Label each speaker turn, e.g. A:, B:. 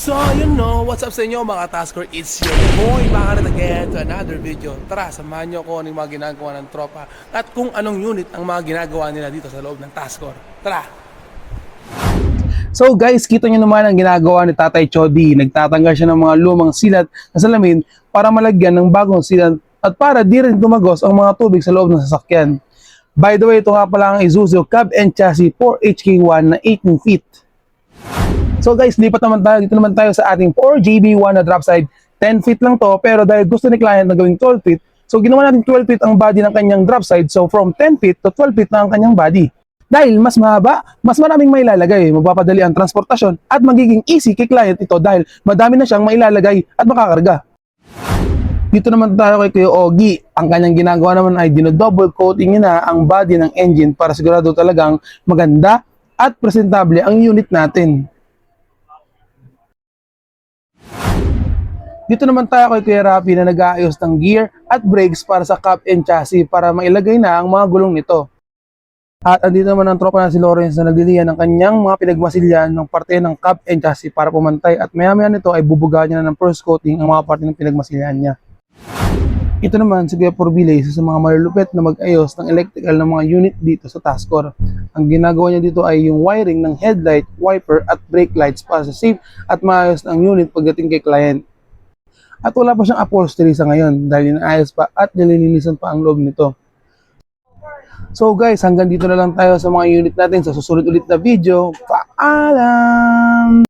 A: So, what's up sa inyo mga Tasker? It's your boy, back again to another video. Tara, samahan nyo ko ng mga ginagawa ng tropa at kung anong unit ang mga ginagawa nila dito sa loob ng Tasker. Tara! So guys, kita nyo naman ang ginagawa ni Tatay Chody. Nagtatanggal siya ng mga lumang silat na salamin para malagyan ng bagong silat at para di rin tumagos ang mga tubig sa loob ng sasakyan. By the way, ito nga pala ang Isuzu Cab and Chassis 4HK1 na 18 feet. So guys, lipat naman tayo. Dito naman tayo sa ating 4JB1 na drop side. 10 feet lang to, pero dahil gusto ni client na gawing 12 feet, so ginawa natin 12 feet ang body ng kanyang drop side. So from 10 feet to 12 feet na ang kanyang body. Dahil mas mahaba, mas maraming mailalagay, magpapadali ang transportasyon at magiging easy kay client ito dahil madami na siyang mailalagay at makakarga. Dito naman tayo kay Kuya Ogie. Ang kanyang ginagawa naman ay dinodouble coating niya na ang body ng engine para sigurado talagang maganda at presentable ang unit natin. Dito naman tayo kay Kuya Rafi na nag-aayos ng gear at brakes para sa cab and chassis para mailagay na ang mga gulong nito. At andito naman ang tropa na si Lawrence na nagliliyan ng kanyang mga pinagmasilyan ng parte ng cab and chassis para pumantay at maya-maya nito ay bubugahan niya na ng first coating ang mga parte ng pinagmasilyan niya. Ito naman si Kuya Porbile, isa sa mga malulupit na mag-ayos ng electrical ng mga unit dito sa Tasker. Ang ginagawa niya dito ay yung wiring ng headlight, wiper at brake lights para sa safe at maayos ng unit pagdating kay client. At wala pa siyang upholstery sa ngayon dahil inaayos pa at nililinisan pa ang loob nito. So guys, hanggang dito na lang tayo sa mga unit natin sa susunod ulit na video. Paalam!